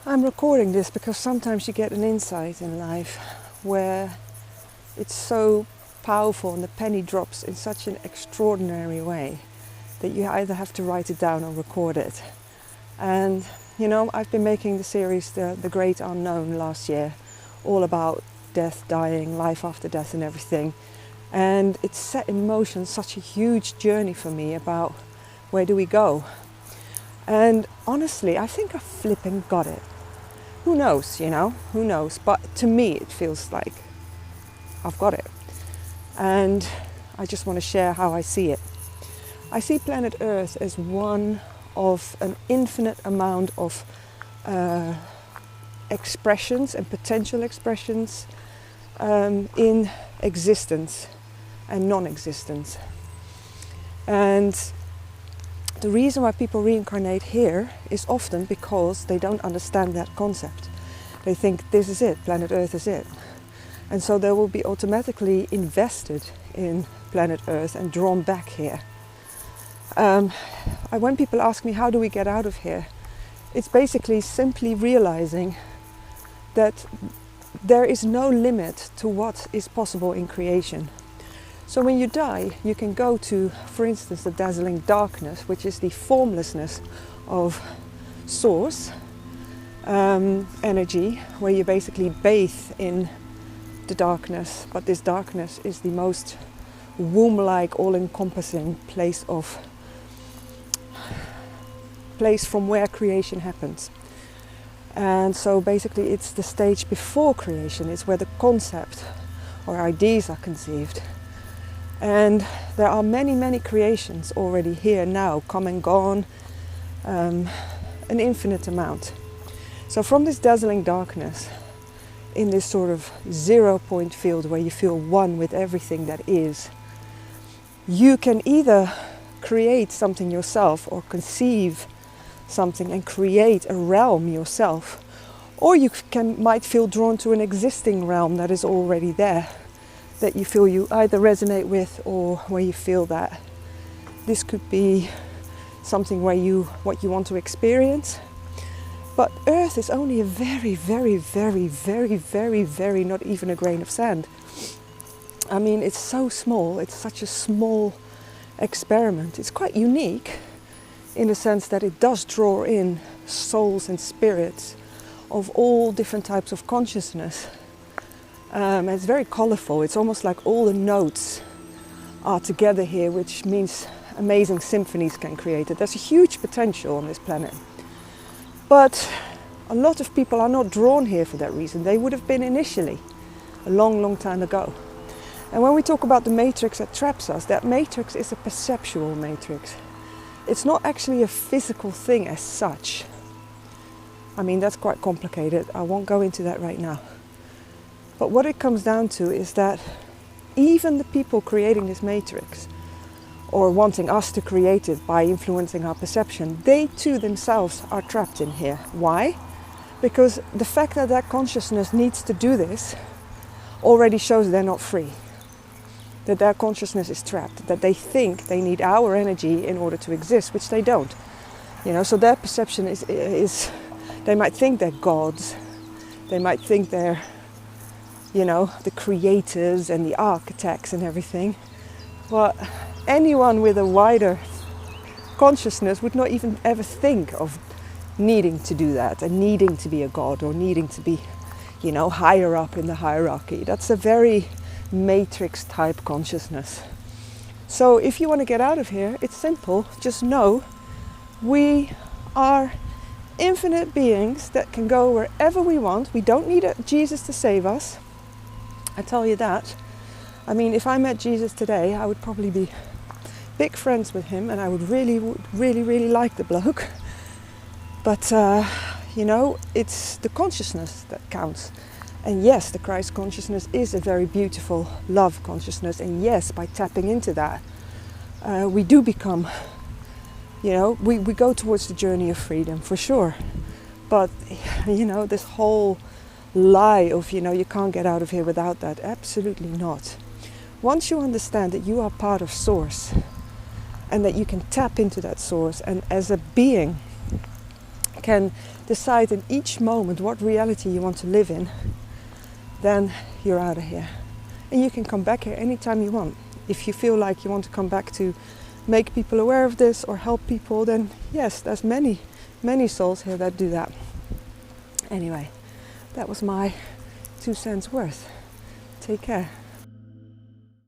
I'm recording this because sometimes you get an insight in life where it's so powerful and the penny drops in such an extraordinary way that you either have to write it down or record it. And I've been making the series The Great Unknown last year, all about death, dying, life after death and everything. And it set in motion such a huge journey for me about where do we go. And honestly, I think I flipping got it. Who knows, who knows? But to me, it feels like I've got it. And I just want to share how I see it. I see planet Earth as one of an infinite amount of expressions and potential expressions in existence and non-existence. And the reason why people reincarnate here is often because they don't understand that concept. They think this is it, planet Earth is it. And so they will be automatically invested in planet Earth and drawn back here. When people ask me, how do we get out of here? It's basically simply realizing that there is no limit to what is possible in creation. So when you die, you can go to, for instance, the dazzling darkness, which is the formlessness of source energy, where you basically bathe in the darkness. But this darkness is the most womb-like, all-encompassing place from where creation happens. And so basically it's the stage before creation. It's where the concept or ideas are conceived. And there are many, many creations already here now, come and gone, an infinite amount. So from this dazzling darkness, in this sort of 0 point field where you feel one with everything that is, you can either create something yourself or conceive something and create a realm yourself, or you might feel drawn to an existing realm that is already there, that you feel you either resonate with, or where you feel that this could be something what you want to experience. But Earth is only a very, very, very, very, very, very, not even a grain of sand. I mean, it's so small, it's such a small experiment. It's quite unique in the sense that it does draw in souls and spirits of all different types of consciousness. It's very colorful. It's almost like all the notes are together here, which means amazing symphonies can create it. There's a huge potential on this planet. But a lot of people are not drawn here for that reason. They would have been initially, a long, long time ago. And when we talk about the matrix that traps us, that matrix is a perceptual matrix. It's not actually a physical thing as such. I mean, that's quite complicated. I won't go into that right now. But what it comes down to is that even the people creating this matrix, or wanting us to create it by influencing our perception, they too themselves are trapped in here. Why? Because the fact that that consciousness needs to do this already shows they're not free. That their consciousness is trapped. That they think they need our energy in order to exist, which they don't. So their perception is they might think they're gods. They might think they're the creators and the architects and everything. But anyone with a wider consciousness would not even ever think of needing to do that and needing to be a god or needing to be, higher up in the hierarchy. That's a very matrix type consciousness. So if you want to get out of here, it's simple. Just know we are infinite beings that can go wherever we want. We don't need Jesus to save us. I tell you that. I mean, if I met Jesus today, I would probably be big friends with him, and I would really, really like the bloke. But, it's the consciousness that counts. And yes, the Christ consciousness is a very beautiful love consciousness. And yes, by tapping into that, we do become, we go towards the journey of freedom, for sure. But, this whole lie of, you can't get out of here without that, absolutely not. Once you understand that you are part of source and that you can tap into that source, and as a being can decide in each moment what reality you want to live in, then you're out of here. And you can come back here anytime you want. If you feel like you want to come back to make people aware of this or help people, then yes, there's many souls here that do that. Anyway, that was my 2 cents worth. Take care.